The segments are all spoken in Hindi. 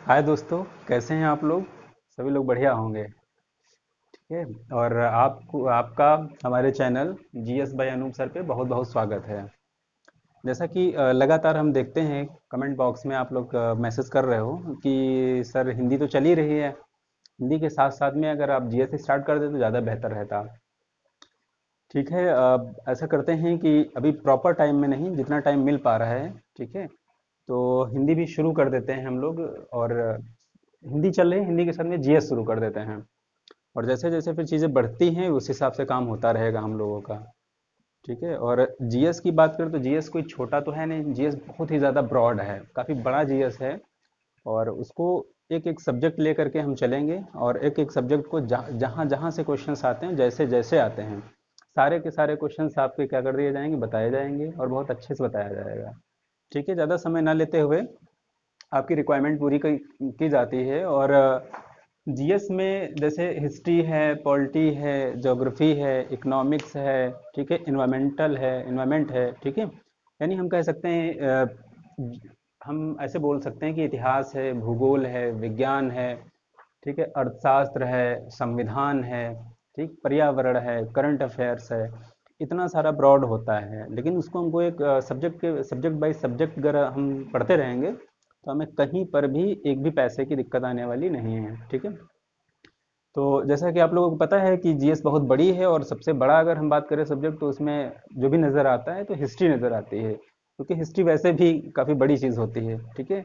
हाय दोस्तों, कैसे हैं आप लोग। सभी लोग बढ़िया होंगे। ठीक है। और आपको आपका हमारे channel GS by Anoop sir पे बहुत बहुत स्वागत है। जैसा कि लगातार हम देखते हैं कमेंट बॉक्स में आप लोग मैसेज कर रहे हो कि सर हिंदी तो चल ही रही है। हिंदी के साथ साथ में अगर आप जीएस स्टार्ट कर दे तो ज़्यादा बेहतर रहता। ठीक है। ऐसा करते हैं कि अभी प्रॉपर टाइम में नहीं, जितना टाइम मिल पा रहा है। ठीक है। तो हिंदी भी शुरू कर देते हैं हम लोग। और हिंदी चल रही है, हिंदी के साथ में जीएस शुरू कर देते हैं। और जैसे जैसे फिर चीज़ें बढ़ती हैं उस हिसाब से काम होता रहेगा हम लोगों का। ठीक है। और जीएस की बात करें तो जीएस कोई छोटा तो है नहीं, जीएस बहुत ही ज़्यादा ब्रॉड है, काफ़ी बड़ा जीएस है। और उसको एक एक सब्जेक्ट लेकर के हम चलेंगे, और एक एक सब्जेक्ट को जहाँ जहाँ से क्वेश्चंस आते हैं, जैसे जैसे आते हैं, सारे के सारे क्वेश्चंस आपके क्या कर दिए जाएंगे, बताए जाएंगे, और बहुत अच्छे से बताया जाएगा। ठीक है। ज़्यादा समय ना लेते हुए आपकी रिक्वायरमेंट पूरी की जाती है। और जीएस में जैसे हिस्ट्री है, पॉलिटी है, ज्योग्राफी है, इकोनॉमिक्स है, ठीक है, इन्वायरमेंट है। ठीक है। यानी हम कह सकते हैं हम ऐसे बोल सकते हैं कि इतिहास है, भूगोल है, विज्ञान है, ठीक है, अर्थशास्त्र है, संविधान है, ठीक, पर्यावरण है, करंट अफेयर्स है। इतना सारा ब्रॉड होता है, लेकिन उसको हमको एक सब्जेक्ट बाई सब्जेक्ट अगर हम पढ़ते रहेंगे तो हमें कहीं पर भी एक भी पैसे की दिक्कत आने वाली नहीं है। ठीक है। तो जैसा कि आप लोगों को पता है कि जीएस बहुत बड़ी है, और सबसे बड़ा अगर हम बात करें सब्जेक्ट तो उसमें जो भी नज़र आता है तो हिस्ट्री नज़र आती है, क्योंकि हिस्ट्री वैसे भी काफ़ी बड़ी चीज़ होती है। ठीक है।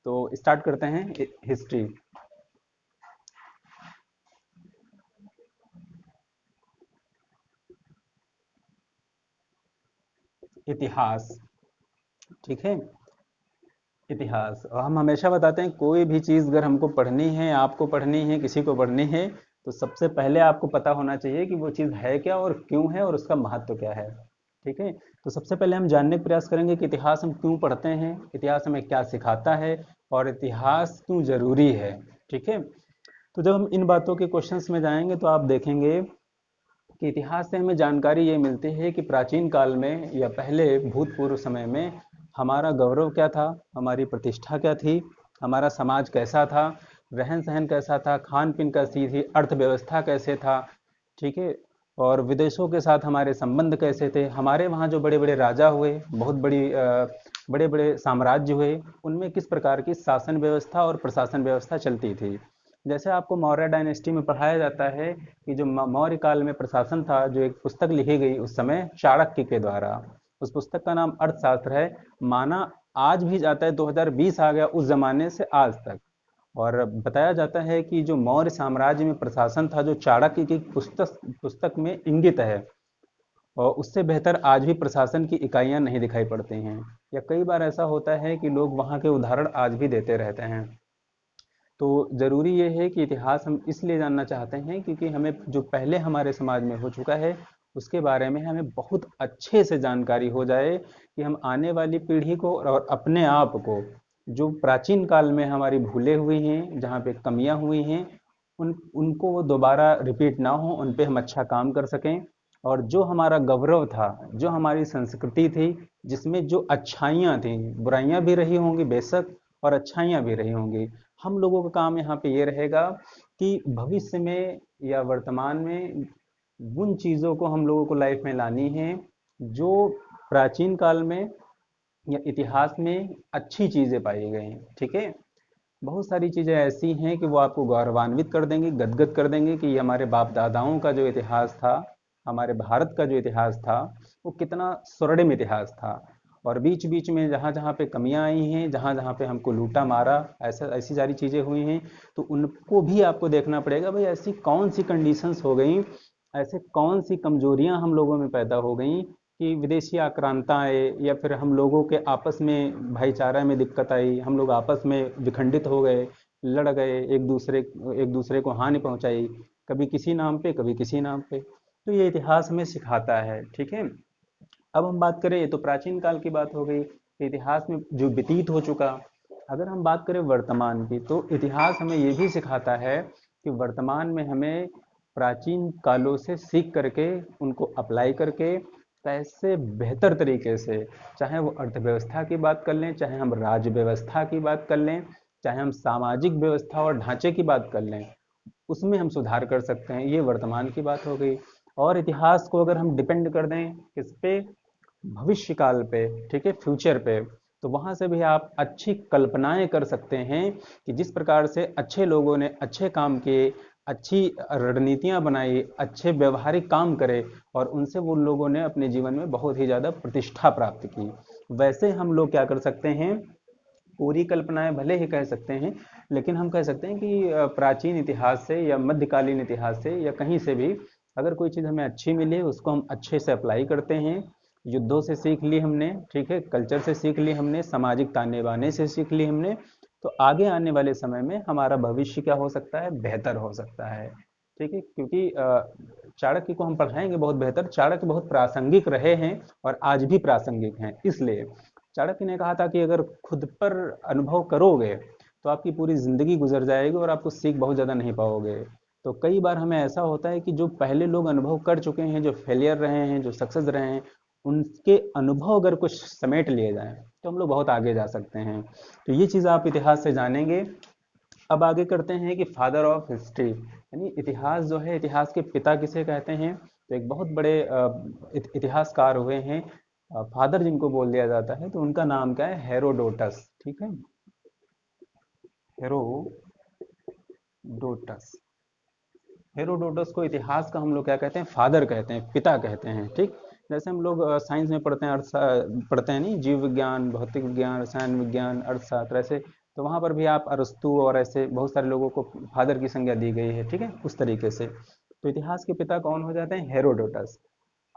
तो स्टार्ट करते हैं हिस्ट्री। इतिहास। ठीक है। इतिहास, और हम हमेशा बताते हैं कोई भी चीज़ अगर हमको पढ़नी है, आपको पढ़नी है, किसी को पढ़नी है, तो सबसे पहले आपको पता होना चाहिए कि वो चीज़ है क्या और क्यों है और उसका महत्व क्या है। ठीक है। तो सबसे पहले हम जानने का प्रयास करेंगे कि इतिहास हम क्यों पढ़ते हैं, इतिहास हमें क्या सिखाता है, और इतिहास क्यों ज़रूरी है। ठीक है। तो जब हम इन बातों के क्वेश्चंस में जाएंगे तो आप देखेंगे कि इतिहास से हमें जानकारी ये मिलती है कि प्राचीन काल में या पहले भूतपूर्व समय में हमारा गौरव क्या था, हमारी प्रतिष्ठा क्या थी, हमारा समाज कैसा था, रहन सहन कैसा था, खान पीन कैसी थी, अर्थव्यवस्था कैसे था। ठीक है। और विदेशों के साथ हमारे संबंध कैसे थे, हमारे वहाँ जो बड़े बड़े राजा हुए, बहुत बड़े बड़े साम्राज्य हुए, उनमें किस प्रकार की शासन व्यवस्था और प्रशासन व्यवस्था चलती थी। जैसे आपको मौर्य डायनेस्टी में पढ़ाया जाता है कि जो मौर्य काल में प्रशासन था, जो एक पुस्तक लिखी गई उस समय चाणक्य के द्वारा, उस पुस्तक का नाम अर्थशास्त्र है। माना आज भी जाता है, 2020 आ गया उस जमाने से आज तक। और बताया जाता है कि जो मौर्य साम्राज्य में प्रशासन था, जो चाणक्य की पुस्तक पुस्तक में इंगित है, और उससे बेहतर आज भी प्रशासन की इकाइयां नहीं दिखाई पड़ती हैं। या कई बार ऐसा होता है कि लोग वहाँ के उदाहरण आज भी देते रहते हैं। तो ज़रूरी ये है कि इतिहास हम इसलिए जानना चाहते हैं क्योंकि हमें जो पहले हमारे समाज में हो चुका है उसके बारे में हमें बहुत अच्छे से जानकारी हो जाए, कि हम आने वाली पीढ़ी को और अपने आप को, जो प्राचीन काल में हमारी भूलें हुई हैं, जहाँ पे कमियां हुई हैं, उनको वो दोबारा रिपीट ना हो, उन पे हम अच्छा काम कर सकें। और जो हमारा गौरव था, जो हमारी संस्कृति थी, जिसमें जो अच्छाइयाँ थी, बुराइयां भी रही होंगी बेशक, और अच्छाइयाँ भी रही होंगी, हम लोगों का काम यहाँ पे ये रहेगा कि भविष्य में या वर्तमान में उन चीज़ों को हम लोगों को लाइफ में लानी है जो प्राचीन काल में या इतिहास में अच्छी चीज़ें पाई गई। ठीक है। बहुत सारी चीज़ें ऐसी हैं कि वो आपको गौरवान्वित कर देंगी, गदगद कर देंगे कि ये हमारे बाप दादाओं का जो इतिहास था, हमारे भारत का जो इतिहास था, वो कितना स्वर्णिम इतिहास था। और बीच बीच में जहाँ जहाँ पे कमियां आई हैं, जहाँ जहाँ पे हमको लूटा मारा, ऐसा ऐसी सारी चीज़ें हुई हैं, तो उनको भी आपको देखना पड़ेगा, भाई ऐसी कौन सी कंडीशंस हो गई, ऐसे कौन सी कमजोरियां हम लोगों में पैदा हो गई कि विदेशी आक्रांता आए, या फिर हम लोगों के आपस में भाईचारा में दिक्कत आई, हम लोग आपस में विखंडित हो गए, लड़ गए, एक दूसरे को हानि पहुंचाई, कभी किसी नाम पे, कभी किसी नाम पे। तो ये इतिहास हमें सिखाता है। ठीक है। अब हम बात करें, ये तो प्राचीन काल की बात हो गई, इतिहास में जो व्यतीत हो चुका। अगर हम बात करें वर्तमान की, तो इतिहास हमें ये भी सिखाता है कि वर्तमान में हमें प्राचीन कालों से सीख करके, उनको अप्लाई करके, कैसे बेहतर तरीके से, चाहे वो अर्थव्यवस्था की बात कर लें, चाहे हम राज्य व्यवस्था की बात कर लें, चाहे हम सामाजिक व्यवस्था और ढांचे की बात कर लें, उसमें हम सुधार कर सकते हैं। ये वर्तमान की बात हो गई। और इतिहास को अगर हम डिपेंड कर दें किस पे, भविष्य काल पे, ठीक है, फ्यूचर पे, तो वहां से भी आप अच्छी कल्पनाएं कर सकते हैं कि जिस प्रकार से अच्छे लोगों ने अच्छे काम किए, अच्छी रणनीतियां बनाई, अच्छे व्यवहारिक काम करे, और उनसे वो लोगों ने अपने जीवन में बहुत ही ज़्यादा प्रतिष्ठा प्राप्त की, वैसे हम लोग क्या कर सकते हैं, पूरी कल्पनाएं भले ही कह सकते हैं, लेकिन हम कह सकते हैं कि प्राचीन इतिहास से या मध्यकालीन इतिहास से या कहीं से भी अगर कोई चीज़ हमें अच्छी मिली, उसको हम अच्छे से अप्लाई करते हैं। युद्धों से सीख ली हमने, ठीक है, कल्चर से सीख ली हमने, सामाजिक ताने बाने से सीख ली हमने, तो आगे आने वाले समय में हमारा भविष्य क्या हो सकता है, बेहतर हो सकता है। ठीक है, क्योंकि चाणक्य को हम पढ़ाएंगे बहुत बेहतर। चाणक्य बहुत प्रासंगिक रहे हैं और आज भी प्रासंगिक हैं। इसलिए चाणक्य ने कहा था कि अगर खुद पर अनुभव करोगे तो आपकी पूरी जिंदगी गुजर जाएगी और आपको सीख बहुत ज़्यादा नहीं पाओगे। तो कई बार हमें ऐसा होता है कि जो पहले लोग अनुभव कर चुके हैं, जो फेलियर रहे हैं, जो सक्सेस रहे हैं, उनके अनुभव अगर कुछ समेट लिए जाएं तो हम लोग बहुत आगे जा सकते हैं। तो ये चीज़ आप इतिहास से जानेंगे। अब आगे करते हैं कि फादर ऑफ हिस्ट्री, यानी इतिहास जो है, इतिहास के पिता किसे कहते हैं, तो एक बहुत बड़े इतिहासकार हुए हैं, फादर जिनको बोल दिया जाता है, तो उनका नाम क्या है, हेरोडोटस। ठीक है, हेरोडोटस। हेरोडोटस को इतिहास का हम लोग क्या कहते हैं, फादर कहते हैं, पिता कहते हैं। ठीक, जैसे हम लोग साइंस में पढ़ते हैं, पढ़ते हैं नहीं, जीव विज्ञान, भौतिक विज्ञान, रसायन विज्ञान, अर्थशास्त्र, ऐसे, तो वहाँ पर भी आप अरस्तु और ऐसे बहुत सारे लोगों को फादर की संज्ञा दी गई है। ठीक है, उस तरीके से तो इतिहास के पिता कौन हो जाते हैं, हेरोडोटस।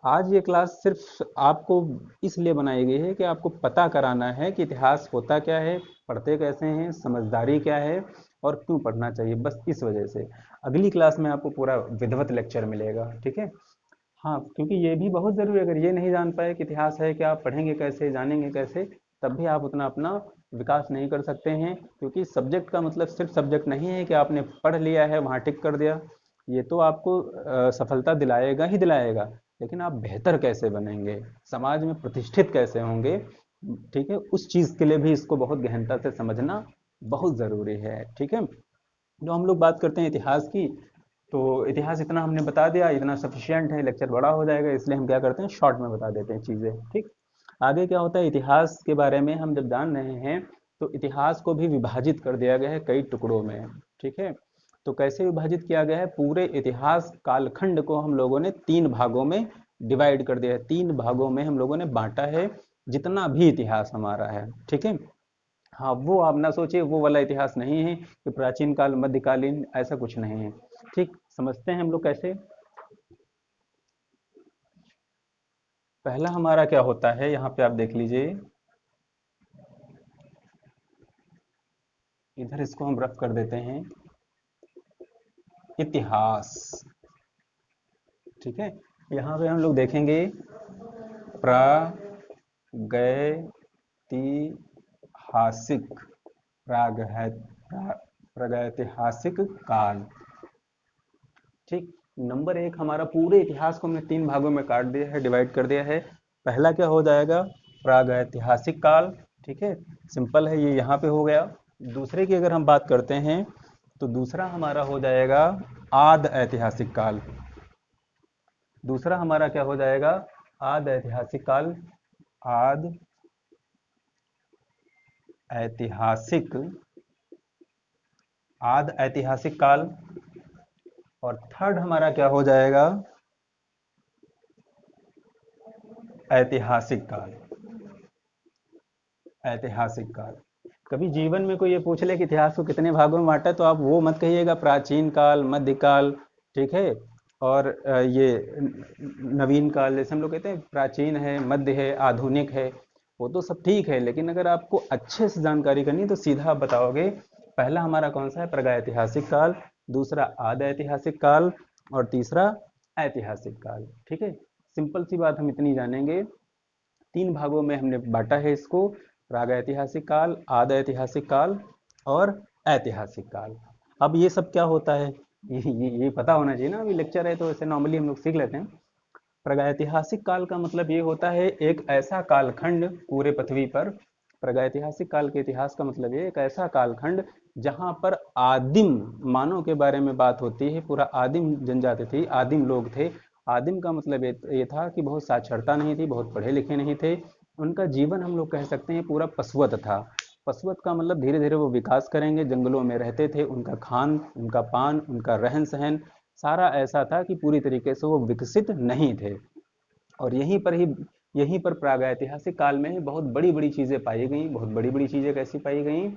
आज ये क्लास सिर्फ आपको इसलिए बनाई गई है कि आपको पता कराना है कि इतिहास होता क्या है, पढ़ते कैसे हैं, समझदारी क्या है और क्यों पढ़ना चाहिए, बस इस वजह से। अगली क्लास में आपको पूरा विधिवत लेक्चर मिलेगा। ठीक है, हाँ, क्योंकि ये भी बहुत ज़रूरी है। अगर ये नहीं जान पाए कि इतिहास है क्या, आप पढ़ेंगे कैसे, जानेंगे कैसे, तब भी आप उतना अपना विकास नहीं कर सकते हैं। क्योंकि सब्जेक्ट का मतलब सिर्फ सब्जेक्ट नहीं है कि आपने पढ़ लिया है वहाँ टिक कर दिया। ये तो आपको सफलता दिलाएगा ही दिलाएगा, लेकिन आप बेहतर कैसे बनेंगे, समाज में प्रतिष्ठित कैसे होंगे, ठीक है, उस चीज़ के लिए भी इसको बहुत गहनता से समझना बहुत ज़रूरी है। ठीक है, जो हम लोग बात करते हैं इतिहास की, तो इतिहास इतना हमने बता दिया, इतना सफिशियंट है, लेक्चर बड़ा हो जाएगा, इसलिए हम क्या करते हैं, शॉर्ट में बता देते हैं चीज़ें। ठीक, आगे क्या होता है, इतिहास के बारे में हम जब जान रहे हैं, तो इतिहास को भी विभाजित कर दिया गया है कई टुकड़ों में। ठीक है, तो कैसे विभाजित किया गया है, पूरे इतिहास कालखंड को हम लोगों ने 3 भागों में डिवाइड कर दिया है, 3 भागों में हम लोगों ने बांटा है, जितना भी इतिहास हमारा है। ठीक है, हाँ, वो आप ना सोचिए वो वाला इतिहास नहीं है कि प्राचीन काल, मध्यकालीन, ऐसा कुछ नहीं है। ठीक, समझते हैं हम लोग कैसे। पहला हमारा क्या होता है, यहाँ पे आप देख लीजिए, इधर इसको हम रफ कर देते हैं, इतिहास। ठीक है, यहाँ पे हम लोग देखेंगे प्रागैतिहासिक, प्रागैतिहासिक काल। ठीक, नंबर 1, हमारा पूरे इतिहास को हमने 3 भागों में काट दिया है, डिवाइड कर दिया है। पहला क्या हो जाएगा, प्रागैतिहासिक काल। ठीक है, सिंपल है, ये यहाँ पे हो गया। दूसरे की अगर हम बात करते हैं, तो दूसरा हमारा हो जाएगा आद ऐतिहासिक काल। दूसरा हमारा क्या हो जाएगा, आद ऐतिहासिक काल, आद ऐतिहासिक, आद ऐतिहासिक काल। और थर्ड हमारा क्या हो जाएगा, ऐतिहासिक काल, ऐतिहासिक काल। कभी जीवन में कोई ये पूछ ले कि इतिहास को कितने भागों में बांटा, तो आप वो मत कहिएगा प्राचीन काल, मध्यकाल, ठीक है, और ये नवीन काल, जैसे हम लोग कहते हैं प्राचीन है, मध्य है, आधुनिक है, वो तो सब ठीक है, लेकिन अगर आपको अच्छे से जानकारी करनी है तो सीधा आप बताओगे पहला हमारा कौन सा है, प्रागैतिहासिक काल, दूसरा आद ऐतिहासिक काल, और तीसरा ऐतिहासिक काल। ठीक है, सिंपल सी बात हम इतनी जानेंगे। 3 भागों में हमने बांटा है इसको, प्रागैतिहासिक काल, आद ऐतिहासिक काल और ऐतिहासिक काल। अब ये सब क्या होता है, ये पता होना चाहिए ना, अभी लेक्चर है तो ऐसे नॉर्मली हम लोग सीख लेते हैं। प्रागैतिहासिक काल का मतलब ये होता है एक ऐसा कालखंड पूरे पृथ्वी पर प्रागैतिहासिक काल के इतिहास का मतलब ये एक ऐसा कालखंड जहां पर आदिम मानव के बारे में बात होती है। पूरा आदिम जनजाति थी, आदिम लोग थे। आदिम का मतलब ये था कि बहुत साक्षरता नहीं थी, बहुत पढ़े लिखे नहीं थे। उनका जीवन हम लोग कह सकते हैं पूरा पशुवत था। पशुवत का मतलब धीरे धीरे वो विकास करेंगे, जंगलों में रहते थे, उनका खान, उनका पान, उनका रहन सहन सारा ऐसा था कि पूरी तरीके से वो विकसित नहीं थे। और यहीं पर प्रागैतिहासिक काल में ही बहुत बड़ी बड़ी चीज़ें पाई गई। बहुत बड़ी बड़ी चीज़ें कैसी पाई गई?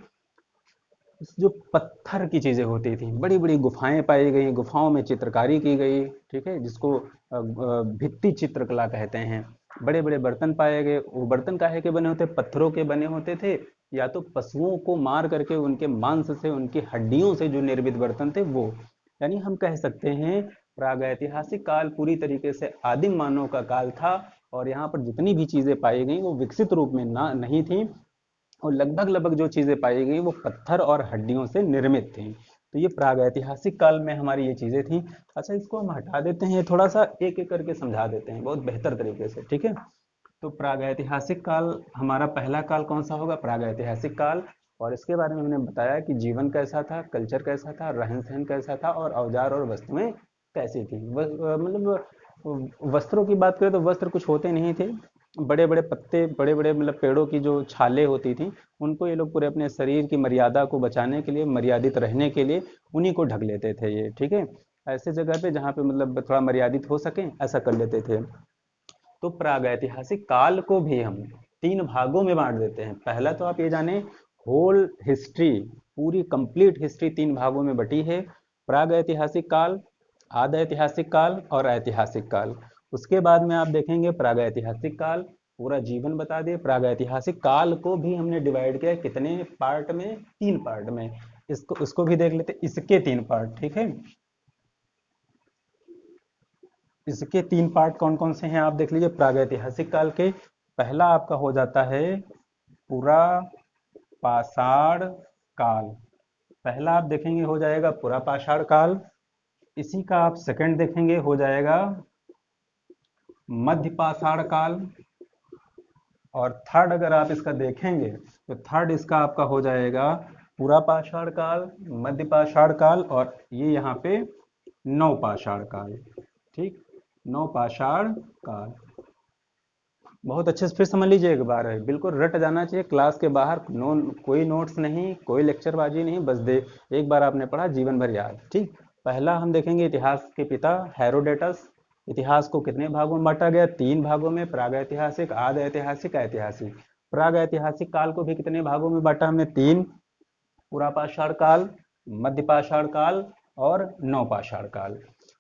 जो पत्थर की चीज़ें होती थी, बड़ी बड़ी गुफाएं पाई गई, गुफाओं में चित्रकारी की गई, ठीक है, जिसको भित्ति चित्रकला कहते हैं। बड़े बड़े बर्तन पाए गए। वो बर्तन काहे के बने होते? पत्थरों के बने होते थे, या तो पशुओं को मार करके उनके मांस से, उनकी हड्डियों से जो निर्मित बर्तन थे वो। यानी हम कह सकते हैं प्रागैतिहासिक काल पूरी तरीके से आदिम मानव का काल था। और यहाँ पर जितनी भी चीज़ें पाई गई वो विकसित रूप में ना नहीं थी, और लगभग लगभग जो चीज़ें पाई गई वो पत्थर और हड्डियों से निर्मित थी। तो ये प्रागैतिहासिक काल में हमारी ये चीज़ें थी। अच्छा, इसको हम हटा देते हैं, थोड़ा सा एक एक करके समझा देते हैं बहुत बेहतर तरीके से, ठीक है। तो प्रागैतिहासिक काल, हमारा पहला काल कौन सा होगा? प्रागैतिहासिक काल। और इसके बारे में हमने बताया कि जीवन कैसा था, कल्चर कैसा था, रहन सहन कैसा था, और औजार और वस्तुएं कैसी थी। वस्त्रों की बात करें तो वस्त्र कुछ होते नहीं थे। बड़े बड़े पत्ते, बड़े बड़े मतलब पेड़ों की जो छाले होती थी, उनको ये लोग पूरे अपने शरीर की मर्यादा को बचाने के लिए, मर्यादित रहने के लिए उन्हीं को ढक लेते थे ये, ठीक है। ऐसे जगह पे जहाँ पे मतलब थोड़ा मर्यादित हो सके ऐसा कर लेते थे। तो प्रागैतिहासिक काल को भी हम तीन भागों में बांट देते हैं। पहला तो आप ये जाने, होल हिस्ट्री, पूरी कंप्लीट हिस्ट्री तीन भागों में बटी है। प्रागैतिहासिक काल, आद ऐतिहासिक काल और ऐतिहासिक काल। उसके बाद में आप देखेंगे प्रागैतिहासिक काल, पूरा जीवन बता दिए। प्रागैतिहासिक काल को भी हमने डिवाइड किया कितने पार्ट में? तीन पार्ट में। इसको भी देख लेते, इसके तीन पार्ट, ठीक है। इसके तीन पार्ट कौन कौन से हैं आप देख लीजिए प्रागैतिहासिक काल के। पहला आपका हो जाता है पुरा पाषाण काल। पहला आप देखेंगे हो जाएगा पुरा पाषाण काल। इसी का आप सेकंड देखेंगे हो जाएगा मध्य पाषाण काल। और थर्ड अगर आप इसका देखेंगे तो थर्ड इसका आपका हो जाएगा पुरा पाषाण काल, मध्य पाषाण काल, और ये यहाँ पे नव पाषाण काल, ठीक। नव पाषाण काल। बहुत अच्छे से फिर समझ लीजिए एक बार है, बिल्कुल रट जाना चाहिए क्लास के बाहर। कोई नोट्स नहीं, कोई लेक्चरबाजी नहीं, बस दे एक बार आपने पढ़ा जीवन भर याद, ठीक। पहला हम देखेंगे इतिहास के पिता हेरोडेटस। इतिहास को कितने भागों में बांटा गया? तीन भागों में, प्रागैतिहासिक, आद ऐतिहासिक, ऐतिहासिक। प्रागैतिहासिक काल को भी कितने भागों में बांटा हमने? तीन, पुरापाषाण काल, मध्यपाषाण काल और नवपाषाण काल।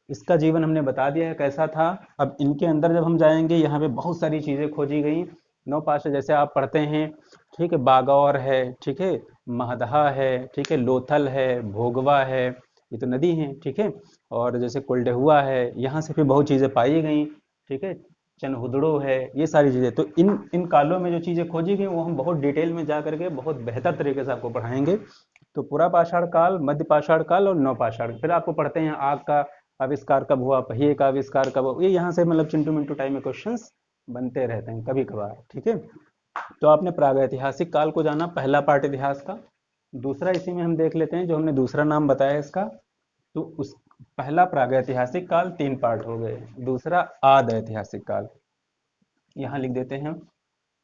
इसका जीवन हमने बता दिया है कैसा था। अब इनके अंदर जब हम जाएंगे, यहाँ पे बहुत सारी चीजें खोजी गई। नवपाषाण जैसे आप पढ़ते हैं, ठीक है, बागौर है, ठीक है, महदहा है, ठीक है, लोथल है, भोगवा है, ये तो नदी है, ठीक है। और जैसे कोल्डहुआ है, यहाँ से फिर बहुत चीजें पाई गई, ठीक है। चनहुदड़ो है, ये सारी चीजें। तो इन इन कालों में जो चीजें खोजी गई वो हम बहुत डिटेल में जा करके बहुत बेहतर तरीके से आपको पढ़ाएंगे। तो पुरा पाषाण काल, मध्य पाषाण काल और नवपाषाण। फिर आपको पढ़ते हैं आग का आविष्कार कब हुआ, पहिए का आविष्कार कब हुआ। ये यहाँ से मतलब चिंटू मिंटू टाइम में क्वेश्चंस बनते रहते हैं कभी कभार, ठीक है। तो आपने प्रागैतिहासिक काल को जाना, पहला पार्ट इतिहास का। दूसरा इसी में हम देख लेते हैं जो हमने दूसरा नाम बताया इसका। तो उस पहला प्रागैतिहासिक काल तीन पार्ट हो गए, दूसरा आद ऐतिहासिक काल। यहाँ लिख देते हैं,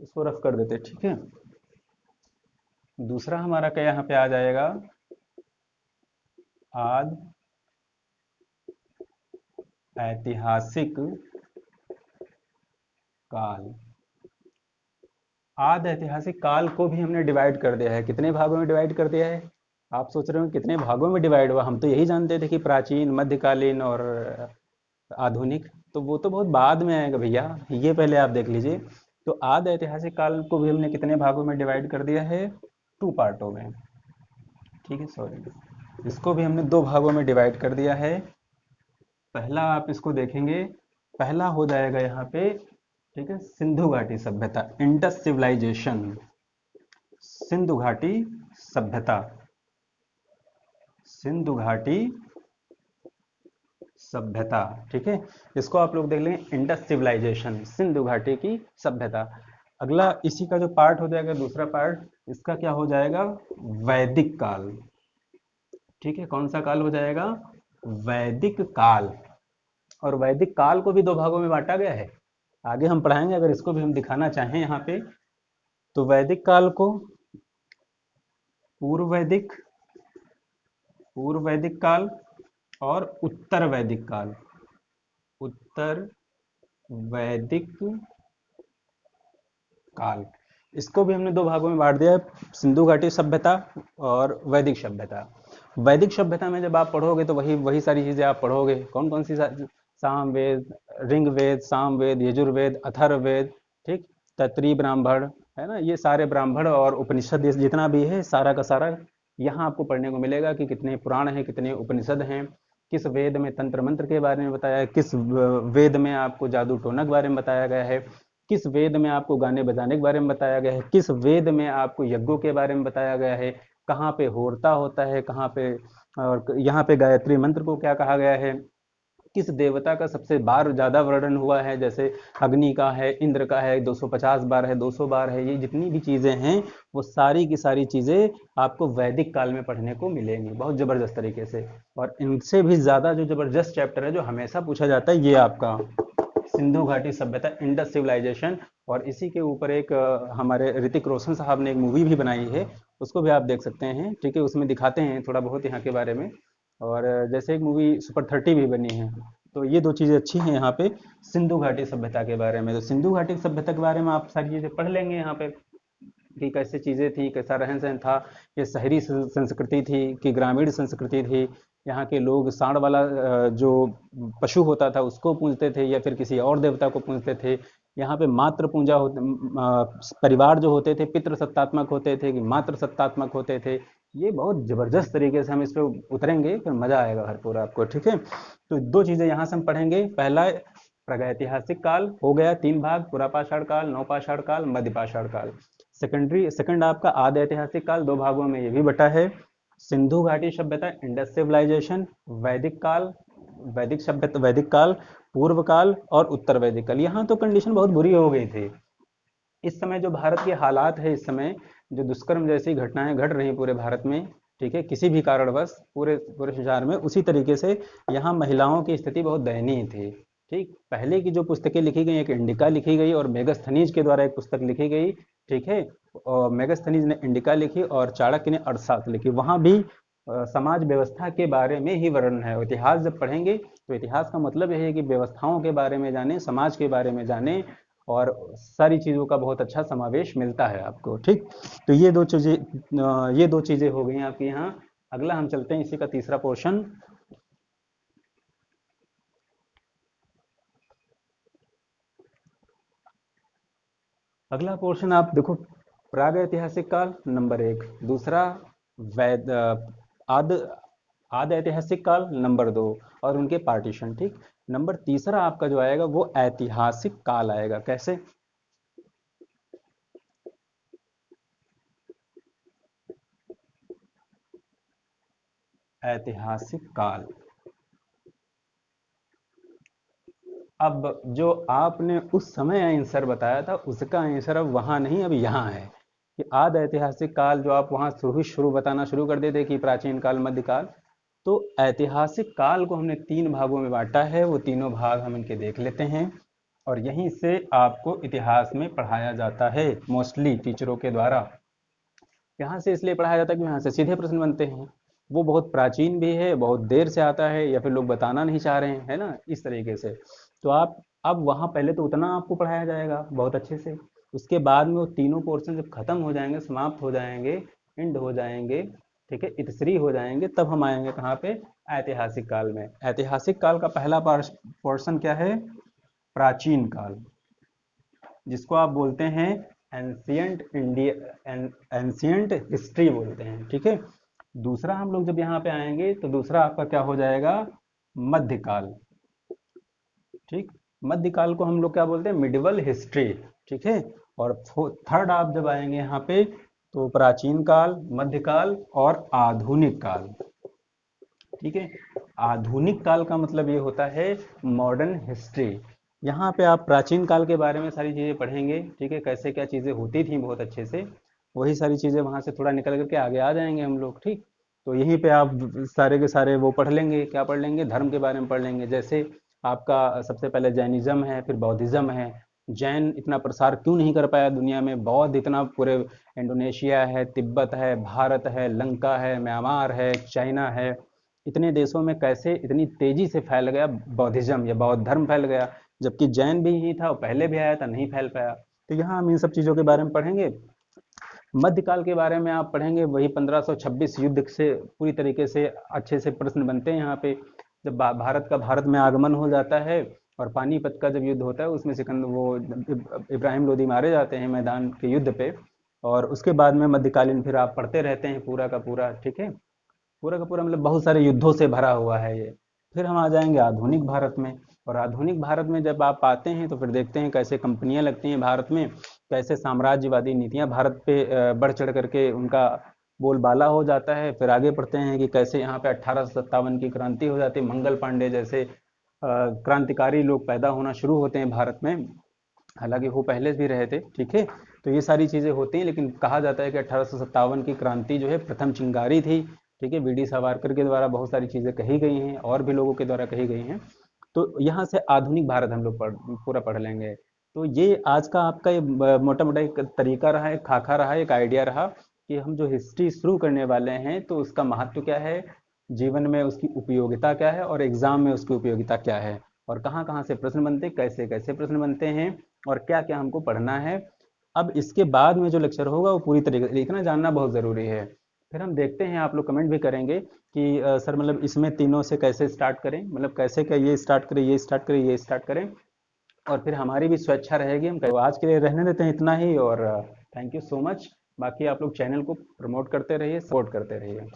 इसको रफ कर देते हैं, ठीक है। दूसरा हमारा क्या यहाँ पे आ जाएगा? आद ऐतिहासिक काल। आद ऐतिहासिक काल को भी हमने डिवाइड कर दिया है। कितने भागों में डिवाइड कर दिया है? आप सोच रहे हो कितने भागों में डिवाइड हुआ? हम तो यही जानते थे कि प्राचीन, मध्यकालीन और आधुनिक। तो वो तो बहुत बाद में आएगा भैया, ये पहले आप देख लीजिए। तो आद ऐतिहासिक काल को भी हमने कितने भागों में डिवाइड कर दिया है? टू पार्टों में, ठीक है, सॉरी। इसको भी हमने दो भागों में डिवाइड कर दिया है। पहला आप इसको देखेंगे, पहला हो जाएगा यहाँ पे, ठीक है, सिंधु घाटी सभ्यता, इंडस सिविलाइजेशन। सिंधु घाटी सभ्यता, सिंधु घाटी सभ्यता, ठीक है। इसको आप लोग देख लेंगे, इंडस सिविलाइजेशन, सिंधु घाटी की सभ्यता। अगला इसी का जो पार्ट हो जाएगा, दूसरा पार्ट इसका क्या हो जाएगा, वैदिक काल। ठीक है, कौन सा काल हो जाएगा, वैदिक काल। और वैदिक काल को भी दो भागों में बांटा गया है, आगे हम पढ़ाएंगे। अगर इसको भी हम दिखाना चाहें यहाँ पे, तो वैदिक काल को पूर्व वैदिक, पूर्व वैदिक काल और उत्तर वैदिक काल, उत्तर वैदिक काल, इसको भी हमने दो भागों में बांट दिया है, सिंधु घाटी सभ्यता और वैदिक सभ्यता। वैदिक सभ्यता में जब आप पढ़ोगे तो वही वही सारी चीजें आप पढ़ोगे। कौन कौन सी साम वेद, ऋग वेद, साम वेद, यजुर्वेद, अथर्ववेद, ठीक, तत्री ब्राह्मण, है ना, ये सारे ब्राह्मण और उपनिषद, ये जितना भी है सारा का सारा यहाँ आपको पढ़ने को मिलेगा कि कितने पुराण हैं, कितने उपनिषद हैं, किस वेद में तंत्र मंत्र के बारे में बताया है, किस वेद में आपको जादू टोना के बारे में बताया गया है, किस वेद में आपको गाने बजाने के बारे में बताया गया है, किस वेद में आपको यज्ञों के बारे में बताया गया है, कहाँ पे होरता होता है, कहाँ पे, और यहाँ पे गायत्री मंत्र को क्या कहा गया है, किस देवता का सबसे बार ज्यादा वर्णन हुआ है, जैसे अग्नि का है, इंद्र का है, 250 बार है, 200 बार है, ये जितनी भी चीजें हैं वो सारी की सारी चीजें आपको वैदिक काल में पढ़ने को मिलेंगी बहुत जबरदस्त तरीके से। और इनसे भी ज्यादा जो जबरदस्त चैप्टर है जो हमेशा पूछा जाता है, ये आपका सिंधु घाटी सभ्यता, इंडस सिविलाइजेशन। और इसी के ऊपर एक हमारे ऋतिक रोशन साहब ने एक मूवी भी बनाई है, उसको भी आप देख सकते हैं। ठीक है, उसमें दिखाते हैं थोड़ा बहुत यहाँ के बारे में। और जैसे एक मूवी सुपर 30 भी बनी है। तो ये दो चीज़ें अच्छी हैं यहाँ पे सिंधु घाटी सभ्यता के बारे में। तो सिंधु घाटी सभ्यता के बारे में आप सारी चीज़ें पढ़ लेंगे यहाँ पे कि कैसे चीज़ें थी, कैसा रहन सहन था, ये शहरी संस्कृति थी कि ग्रामीण संस्कृति थी, यहाँ के लोग सांड वाला जो पशु होता था उसको पूजते थे या फिर किसी और देवता को पूजते थे। यहाँ पे मातृ पूजा परिवार जो होते थे पितृ सत्तात्मक होते थे कि मातृ सत्तात्मक होते थे। ये बहुत जबरदस्त तरीके से हम इस पे उतरेंगे, फिर मजा आएगा भरपूर आपको। ठीक है, तो दो चीजें यहाँ से हम पढ़ेंगे। पहला प्रागैतिहासिक काल हो गया, तीन भाग, पुरापाषाण काल, नवपाषाण काल, मध्यपाषाण काल। सेकंड आपका आदि ऐतिहासिक काल, दो भागों में ये भी बटा है। सिंधु घाटी सभ्यता, इंडस सिविलाइजेशन, वैदिक काल, वैदिक सभ्यता, वैदिक काल, पूर्व काल और उत्तर वैदिक काल। यहाँ तो कंडीशन बहुत बुरी हो गई थी इस समय। जो भारत के हालात है इस समय, जो दुष्कर्म जैसी घटनाएं घट रही पूरे भारत में, ठीक है, किसी भी कारणवश पूरे पूरे संसार में, उसी तरीके से यहाँ महिलाओं की स्थिति बहुत दयनीय थी। ठीक, पहले की जो पुस्तकें लिखी गई, एक इंडिका लिखी गई और मेगस्थनीज के द्वारा एक पुस्तक लिखी गई। ठीक है, और मेगस्थनीज ने इंडिका लिखी और चाणक्य ने अर्थशास्त्र लिखी। वहाँ भी समाज व्यवस्था के बारे में ही वर्णन है। इतिहास जब पढ़ेंगे तो इतिहास का मतलब यह है कि व्यवस्थाओं के बारे में जाने, समाज के बारे में जाने, और सारी चीज़ों का बहुत अच्छा समावेश मिलता है आपको। ठीक, तो ये दो चीज़ें हो गई आपकी यहाँ। अगला हम चलते हैं इसी का तीसरा पोर्शन। अगला पोर्शन आप देखो, प्राग ऐतिहासिक काल नंबर एक, दूसरा वैद आद आद ऐतिहासिक काल नंबर दो, और उनके पार्टीशन। ठीक, नंबर तीसरा आपका जो आएगा वो ऐतिहासिक काल आएगा। कैसे, ऐतिहासिक काल। अब जो आपने उस समय आंसर बताया था उसका आंसर अब वहां नहीं, अब यहाँ है कि आद ऐतिहासिक काल। जो आप वहां शुरू बताना शुरू कर देते कि प्राचीन काल, मध्यकाल, तो ऐतिहासिक काल को हमने तीन भागों में बांटा है। वो तीनों भाग हम इनके देख लेते हैं। और यहीं से आपको इतिहास में पढ़ाया जाता है मोस्टली टीचरों के द्वारा। यहाँ से इसलिए पढ़ाया जाता है कि यहाँ से सीधे प्रश्न बनते हैं। वो बहुत प्राचीन भी है, बहुत देर से आता है, या फिर लोग बताना नहीं चाह रहे हैं, है ना, इस तरीके से। तो आप अब वहाँ पहले तो उतना आपको पढ़ाया जाएगा बहुत अच्छे से। उसके बाद में वो तीनों पोर्शन जब खत्म हो जाएंगे, समाप्त हो जाएंगे, एंड हो जाएंगे, ठीक है, इतश्री हो जाएंगे, तब हम आएंगे कहाँ पे, ऐतिहासिक काल में। ऐतिहासिक काल का पहला पोर्शन क्या है, प्राचीन काल, जिसको आप बोलते हैं एंशियंट इंडिया, एंशियंट हिस्ट्री बोलते हैं। ठीक है, दूसरा हम लोग जब यहाँ पे आएंगे तो दूसरा आपका क्या हो जाएगा, मध्यकाल। ठीक, मध्यकाल को हम लोग क्या बोलते हैं, मिडिवल हिस्ट्री। ठीक है, और थर्ड आप जब आएंगे यहाँ पे तो प्राचीन काल, मध्यकाल और आधुनिक काल। ठीक है, आधुनिक काल का मतलब ये होता है मॉडर्न हिस्ट्री। यहाँ पे आप प्राचीन काल के बारे में सारी चीज़ें पढ़ेंगे, ठीक है, कैसे क्या चीज़ें होती थी बहुत अच्छे से। वही सारी चीज़ें वहाँ से थोड़ा निकल करके आगे आ जाएंगे हम लोग, ठीक। तो यहीं पे आप सारे के सारे वो पढ़ लेंगे, क्या पढ़ लेंगे, धर्म के बारे में पढ़ लेंगे। जैसे आपका सबसे पहले जैनिज्म है, फिर बौद्धिज्म है। जैन इतना प्रसार क्यों नहीं कर पाया दुनिया में, बौद्ध इतना पूरे इंडोनेशिया है, तिब्बत है, भारत है, लंका है, म्यांमार है, चाइना है, इतने देशों में कैसे इतनी तेजी से फैल गया बौद्धिज्म या बौद्ध धर्म फैल गया, जबकि जैन भी ही था, वो पहले भी आया था, नहीं फैल पाया। तो यहाँ हम इन सब चीज़ों के बारे में पढ़ेंगे। मध्यकाल के बारे में आप पढ़ेंगे, वही 1526 युद्ध से पूरी तरीके से अच्छे से प्रश्न बनते हैं यहाँ पे। जब भारत में आगमन हो जाता है और पानीपत का जब युद्ध होता है, उसमें सिकंदर वो इब्राहिम लोदी मारे जाते हैं मैदान के युद्ध पे। और उसके बाद में मध्यकालीन फिर आप पढ़ते रहते हैं पूरा का पूरा, ठीक है। पूरा का पूरा मतलब बहुत सारे युद्धों से भरा हुआ है ये। फिर हम आ जाएंगे आधुनिक भारत में। और आधुनिक भारत में जब आप आते हैं तो फिर देखते हैं कैसे कंपनियां लगती हैं भारत में, कैसे साम्राज्यवादी नीतियां भारत पे बढ़ चढ़ करके उनका बोलबाला हो जाता है। फिर आगे पढ़ते हैं कि कैसे यहाँ पे 1857 की क्रांति हो जाती है, मंगल पांडे जैसे क्रांतिकारी लोग पैदा होना शुरू होते हैं भारत में। हालांकि वो पहले भी रहे थे, ठीक है। तो ये सारी चीज़ें होती हैं, लेकिन कहा जाता है कि 1857 की क्रांति जो है प्रथम चिंगारी थी, ठीक है। वीडी सावरकर के द्वारा बहुत सारी चीज़ें कही गई हैं और भी लोगों के द्वारा कही गई हैं। तो यहाँ से आधुनिक भारत हम लोग पूरा पढ़ लेंगे। तो ये आज का आपका ये मोटा मोटा एक तरीका रहा, एक खाका रहा, एक आइडिया रहा कि हम जो हिस्ट्री शुरू करने वाले हैं तो उसका महत्व क्या है, जीवन में उसकी उपयोगिता क्या है, और एग्जाम में उसकी उपयोगिता क्या है, और कहाँ कहाँ से प्रश्न बनते हैं, कैसे कैसे प्रश्न बनते हैं, और क्या क्या हमको पढ़ना है। अब इसके बाद में जो लेक्चर होगा वो पूरी तरीके से इतना जानना बहुत ज़रूरी है। फिर हम देखते हैं, आप लोग कमेंट भी करेंगे कि सर मतलब इसमें तीनों से कैसे स्टार्ट करें, मतलब कैसे क्या ये स्टार्ट करें, ये स्टार्ट करें, ये स्टार्ट करें। और फिर हमारी भी स्वेच्छा रहेगी, हम तो आज के लिए रहने देते हैं इतना ही। और थैंक यू सो मच। बाकी आप लोग चैनल को प्रमोट करते रहिए, सपोर्ट करते रहिए।